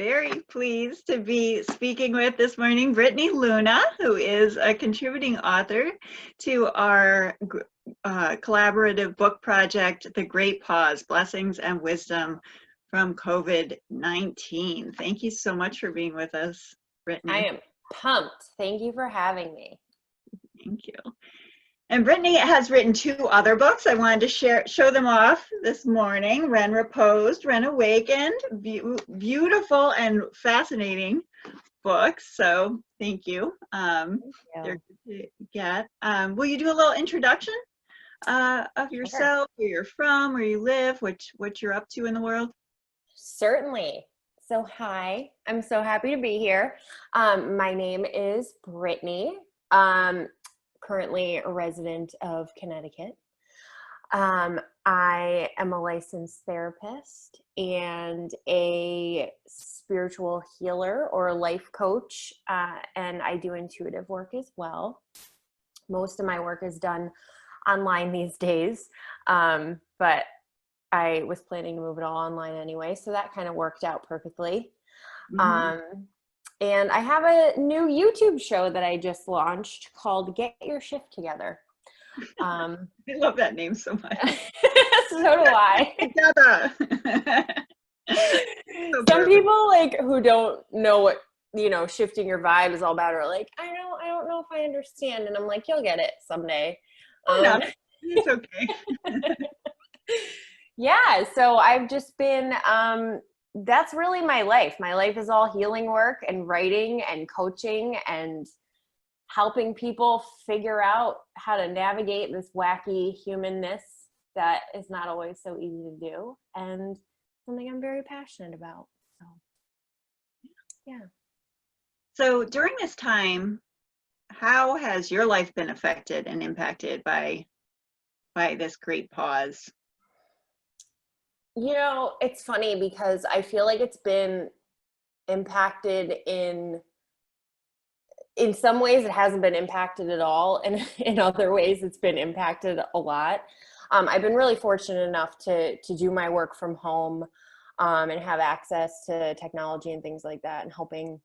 very pleased to be speaking with this morning Brittany Luna, who is a contributing author to our collaborative book project, The Great Pause, Blessings and Wisdom from COVID-19. Thank you so much for being with us, Brittany. I am pumped. Thank you for having me. Thank you. And Brittany has written 2 other books. I wanted to show them off this morning. Ren Reposed, Ren Awakened. Beautiful and fascinating books. So thank you. They're good to get. Will you do a little introduction of yourself, where you're from, where you live, what you're up to in the world? Certainly. So hi, I'm so happy to be here. My name is Brittany. Currently a resident of Connecticut. I am a licensed therapist and a spiritual healer or a life coach, and I do intuitive work as well. Most of my work is done online these days, but I was planning to move it all online anyway, so that kind of worked out perfectly. Mm-hmm. And I have a new YouTube show that I just launched called Get Your Shift Together. I love that name so much. So do I. Together. Some people like who don't know what, shifting your vibe is all about are like, I don't know if I understand. And I'm like, you'll get it someday. No, it's okay. Yeah. So I've just been, that's really my life. My life is all healing work and writing and coaching and helping people figure out how to navigate this wacky humanness that is not always so easy to do, and something I'm very passionate about. So, yeah. So during this time, how has your life been affected and impacted by this great pause? It's funny because I feel like it's been impacted in some ways it hasn't been impacted at all. And in other ways it's been impacted a lot. I've been really fortunate enough to do my work from home and have access to technology and things like that, and helping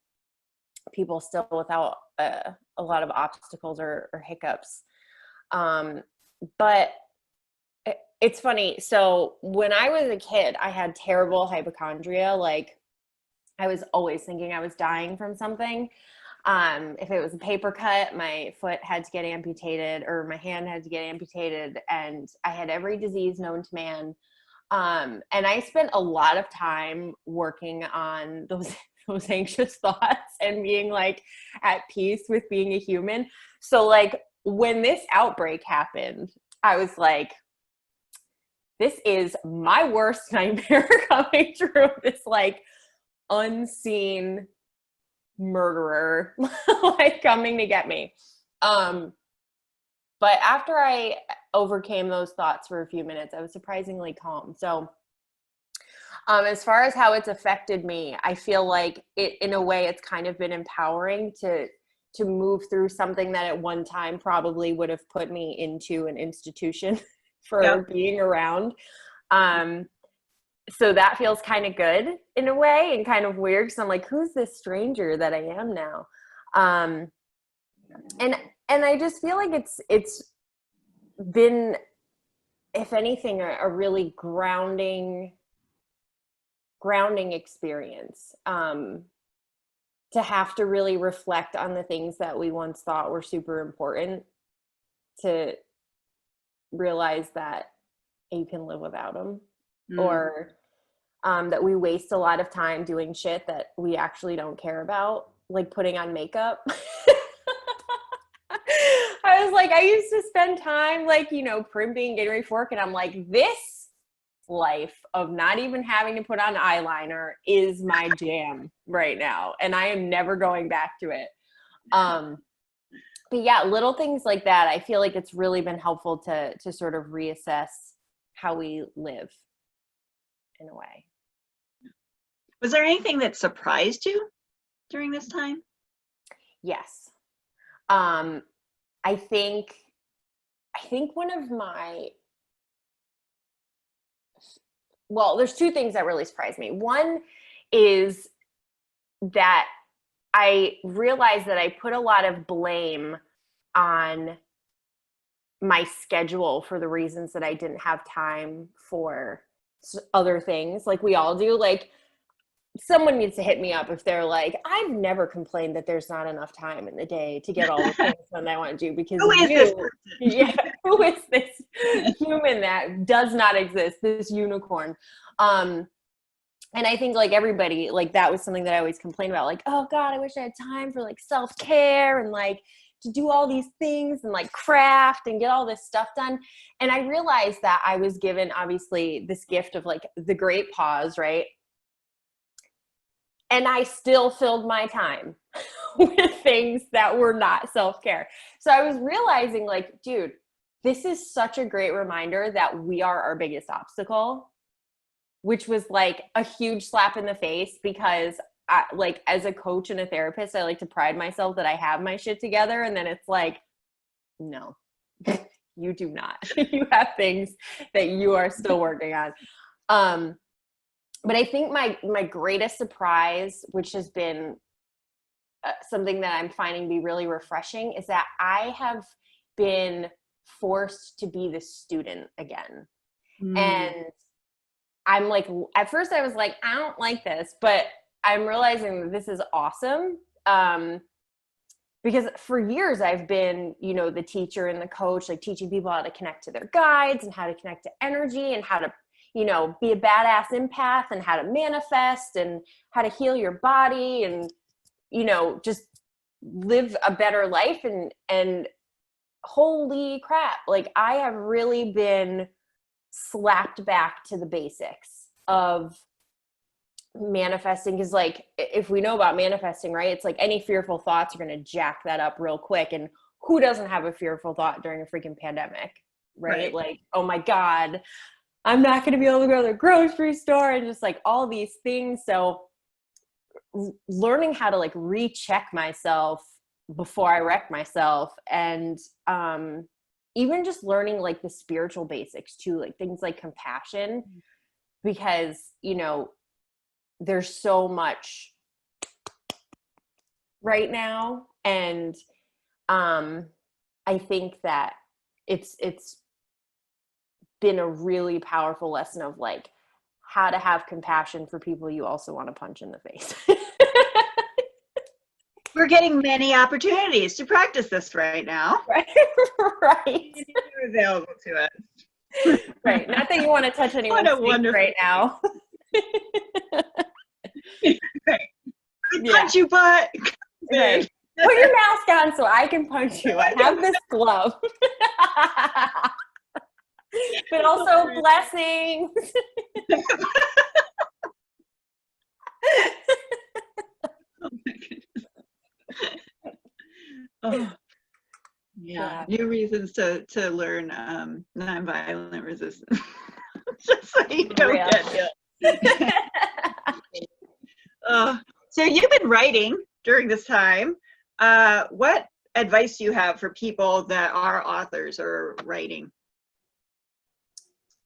people still without a lot of obstacles or hiccups. But it's funny. So when I was a kid, I had terrible hypochondria. Like I was always thinking I was dying from something. If it was a paper cut, my foot had to get amputated or my hand had to get amputated, and I had every disease known to man. And I spent a lot of time working on those anxious thoughts and being like at peace with being a human. So like when this outbreak happened, I was like, this is my worst nightmare coming true. This like unseen murderer like coming to get me. But after I overcame those thoughts for a few minutes, I was surprisingly calm. So as far as how it's affected me, I feel like it, in a way, it's kind of been empowering to move through something that at one time probably would have put me into an institution for being around. So that feels kind of good in a way, and kind of weird because I'm like, who's this stranger that I am now? And I just feel like it's been, if anything, a really grounding experience, to have to really reflect on the things that we once thought were super important, to realize that you can live without them, or that we waste a lot of time doing shit that we actually don't care about, like putting on makeup. I was like, I used to spend time like, primping, getting ready for work, and I'm like, this life of not even having to put on eyeliner is my jam right now, and I am never going back to it. But yeah, little things like that, I feel like it's really been helpful to sort of reassess how we live in a way. Was there anything that surprised you during this time? Yes. I think one of my, well, there's 2 things that really surprised me. One is that I realized that I put a lot of blame on my schedule for the reasons that I didn't have time for other things. Like we all do. Like someone needs to hit me up if they're like, I've never complained that there's not enough time in the day to get all the things done I want to do, because Who is this person? yeah, who is this human that does not exist, this unicorn? And I think like everybody, like that was something that I always complained about. Like, oh God, I wish I had time for like self-care and like to do all these things and like craft and get all this stuff done. And I realized that I was given obviously this gift of like the great pause, right? And I still filled my time with things that were not self-care. So I was realizing like, dude, this is such a great reminder that we are our biggest obstacle, which was like a huge slap in the face, because I, like as a coach and a therapist, I like to pride myself that I have my shit together. And then it's like, no, you do not. You have things that you are still working on. But I think my greatest surprise, which has been something that I'm finding to be really refreshing, is that I have been forced to be the student again. And I'm like, at first I was like, I don't like this, but I'm realizing that this is awesome. Because for years I've been, you know, the teacher and the coach, like teaching people how to connect to their guides and how to connect to energy and how to, you know, be a badass empath and how to manifest and how to heal your body and, you know, just live a better life. And holy crap, like I have really been slapped back to the basics of manifesting. Because like if we know about manifesting, right, it's like any fearful thoughts are going to jack that up real quick. And who doesn't have a fearful thought during a freaking pandemic, right? Like, oh my God, I'm not going to be able to go to the grocery store, and just like all these things. So learning how to like recheck myself before I wreck myself, and even just learning like the spiritual basics too, like things like compassion, because, you know, there's so much right now. And I think that it's been a really powerful lesson of like how to have compassion for people you also want to punch in the face. We're getting many opportunities to practice this right now. Right. You're available to us. Right. Not that you want to touch anyone's face right now. Right. Punch you, butt. Right. Put your mask on so I can punch you. I have this glove. But also blessings. Oh my goodness. Oh, yeah. New reasons to learn nonviolent resistance. Just so you don't get it. So you've been writing during this time. What advice do you have for people that are authors or writing?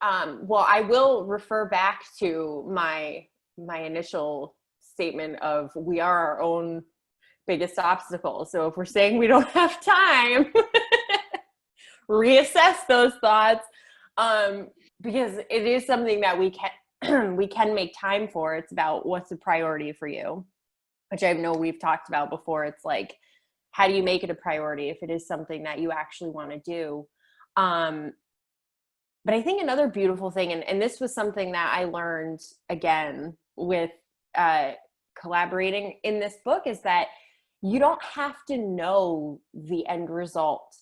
Well, I will refer back to my initial statement of we are our own biggest obstacle. So if we're saying we don't have time, reassess those thoughts, because it is something that we can make time for. It's about what's a priority for you, which I know we've talked about before. It's like, how do you make it a priority if it is something that you actually want to do? But I think another beautiful thing, and this was something that I learned again with collaborating in this book, is that you don't have to know the end result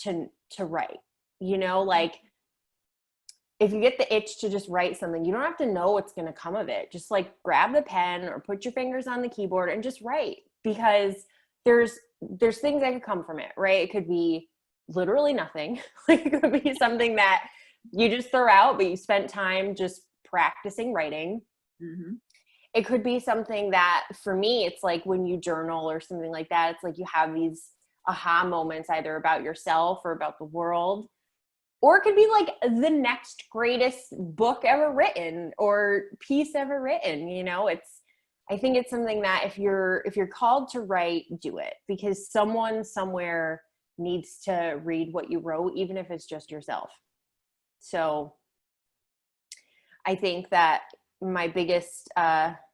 to write. You know, like if you get the itch to just write something, you don't have to know what's going to come of it. Just like grab the pen or put your fingers on the keyboard and just write, because there's things that could come from it, right? It could be literally nothing. Like it could be something that you just throw out, but you spent time just practicing writing. Mm-hmm. It could be something that, for me, it's like when you journal or something like that, it's like you have these aha moments either about yourself or about the world. Or it could be like the next greatest book ever written or piece ever written. You know, I think it's something that if you're called to write, do it, because someone somewhere needs to read what you wrote, even if it's just yourself. So I think that my biggest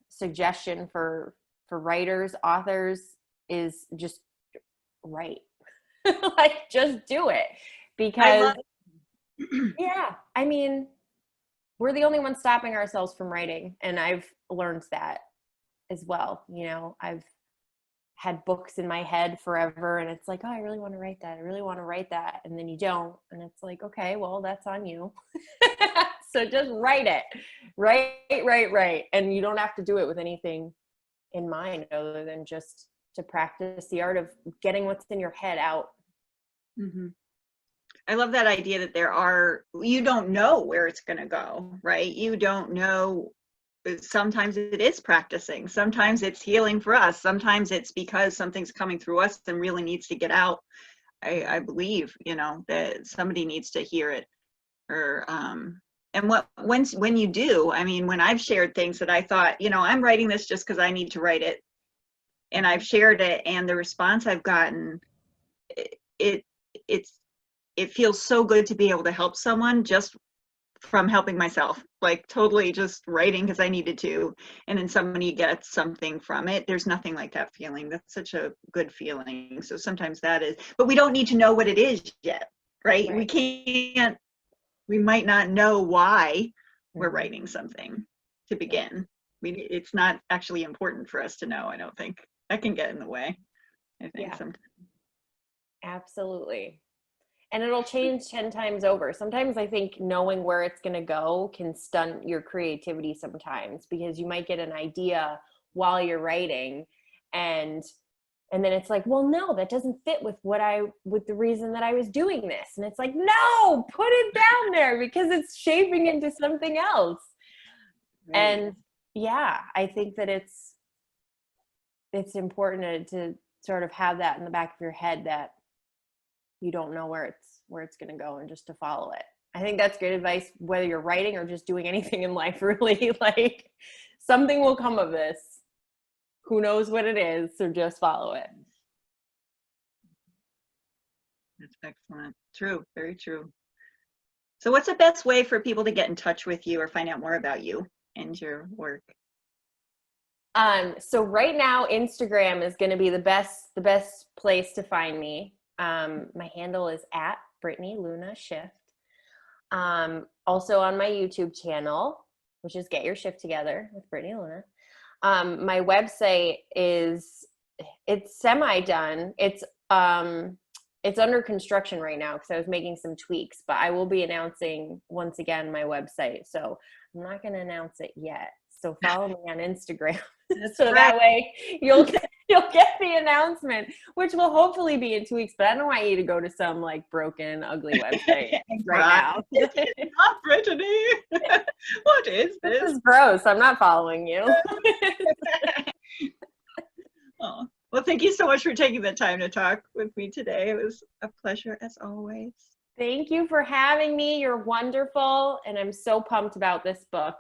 suggestion for writers, authors, is just write. Like, just do it, because yeah, I mean, we're the only ones stopping ourselves from writing, and I've learned that as well. You know, I've had books in my head forever, and it's like, oh, I really want to write that. I really want to write that. And then you don't. And it's like, okay, well, that's on you. So just write it. Write. And you don't have to do it with anything in mind other than just to practice the art of getting what's in your head out. Mm-hmm. I love that idea that you don't know where it's going to go, right? You don't know. Sometimes it is practicing. Sometimes it's healing for us. Sometimes it's because something's coming through us and really needs to get out. I believe, that somebody needs to hear it. Or and when you do, I mean, when I've shared things that I thought, I'm writing this just because I need to write it, and I've shared it, and the response I've gotten, it feels so good to be able to help someone just from helping myself, like totally just writing because I needed to, and then somebody gets something from it. There's nothing like that feeling. That's such a good feeling. So sometimes that is, but we don't need to know what it is yet, right? We might not know why we're writing something to begin. It's not actually important for us to know. I don't think that can get in the way. I think sometimes. Absolutely. And it'll change 10 times over. Sometimes I think knowing where it's going to go can stunt your creativity sometimes, because you might get an idea while you're writing, and then it's like, well, no, that doesn't fit with the reason that I was doing this. And it's like, no, put it down there, because it's shaping into something else. Right. And yeah, I think that it's important to sort of have that in the back of your head, that you don't know where it's going to go, and just to follow it. I think that's good advice, whether you're writing or just doing anything in life, really. Like, something will come of this. Who knows what it is, so just follow it. That's excellent. True, very true. So what's the best way for people to get in touch with you or find out more about you and your work? So right now, Instagram is going to be the best place to find me. My handle is at Brittany Luna Shift. Also on my YouTube channel, which is Get Your Shift Together with Brittany Luna. My website it's semi-done. It's under construction right now because I was making some tweaks, but I will be announcing once again my website. So I'm not going to announce it yet. So follow me on Instagram. So that way you'll get the announcement, which will hopefully be in 2 weeks. But I don't want you to go to some like broken, ugly website right now. It's not Brittany. What is this? This is gross. I'm not following you. Oh, well, thank you so much for taking the time to talk with me today. It was a pleasure as always. Thank you for having me. You're wonderful. And I'm so pumped about this book.